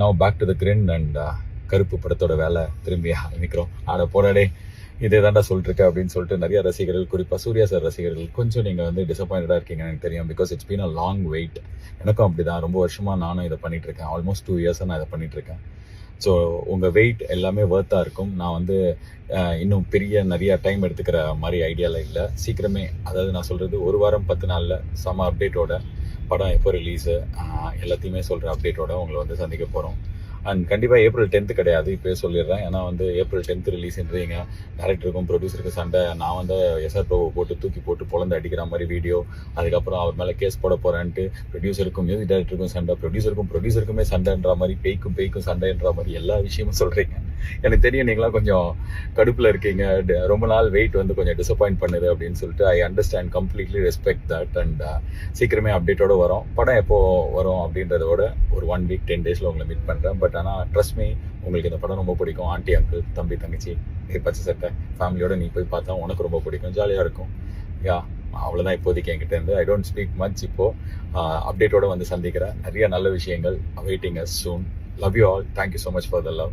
Now back to the grind and கருப்பு படத்தோட வேலை திரும்பி ஆரம்பிக்கிறோம். போராடே இதே தாண்டா சொல்லிட்டு அப்படின்னு சொல்லிட்டு நிறைய ரசிகர்கள், குறிப்பாக சூர்யா சார் ரசிகர்கள் கொஞ்சம் நீங்கள் வந்து டிசப்பாயிண்டடாக இருக்கீங்க எனக்கு தெரியும். Because it's been a long wait. எனக்கும் அப்படி தான். ரொம்ப வருஷமாக நானும் இதை பண்ணிட்டு இருக்கேன். ஆல்மோஸ்ட் 2 இயர்ஸாக நான் இதை பண்ணிட்டு இருக்கேன். ஸோ உங்கள் வெயிட் எல்லாமே ஒர்த்தாக இருக்கும். நான் வந்து இன்னும் நிறைய டைம் எடுத்துக்கிற மாதிரி ஐடியாவில் இல்லை. சீக்கிரமே, அதாவது நான் சொல்கிறது 1 வாரம் 10 நாளில் செம அப்டேட்டோட, படம் எப்போ ரிலீஸு எல்லாத்தையுமே சொல்கிற அப்டேட்டோட உங்களை வந்து சந்திக்க போகிறோம். அண்ட் கண்டிப்பாக April 10th கிடையாது, இப்போயே சொல்லிடுறேன். ஏன்னா வந்து April 10th ரிலீஸ்ன்றீங்க, டேரக்டருக்கும் ப்ரொடியூசருக்கும் சண்டை. நான் வந்து எஸ்ஆர் ப்ரோவை போட்டு தூக்கி போட்டு பொழந்து அடிக்கிற மாதிரி வீடியோ, அதுக்கப்புறம் அவர் மேலே கேஸ் போட போகிறேன்ட்டு ப்ரொடியூசருக்கும் மியூசிக் டைரக்டருக்கும் சண்டை, ப்ரொடியூசருக்குமே சண்டைன்ற மாதிரி, பேய்க்கும் சண்டைன்ற மாதிரி எல்லா விஷயமும் சொல்கிறீங்க. எனக்கு தெரியும் நீங்களாம் கொஞ்சம் கடுப்பில் இருக்கீங்க. ரொம்ப நாள் வெயிட் வந்து கொஞ்சம் டிசப்பாயிண்ட் பண்ணுது அப்படின்னு சொல்லிட்டு I understand, completely respect that. And சீக்கிரமே அப்டேட்டோட வரும். படம் எப்போ வரும் அப்படின்றதோட ஒரு 1 week 10 days உங்களை மீட் பண்ணுறேன். பட் ஆனால் ட்ரஸ்ட் மீ, உங்களுக்கு இந்த படம் ரொம்ப பிடிக்கும். ஆண்டி அங்கிள், தம்பி தங்கச்சி, பச்சை சட்டை ஃபேமிலியோட நீ போய் பார்த்தா உனக்கு ரொம்ப பிடிக்கும், ஜாலியாக இருக்கும். யா, அவ்வளோதான் இப்போதைக்கு என்கிட்ட இருந்து. I don't speak much. இப்போது அப்டேட்டோட வந்து சந்திக்கிறேன். நிறைய நல்ல விஷயங்கள் waiting as soon. Love you all. Thank you so much for the love.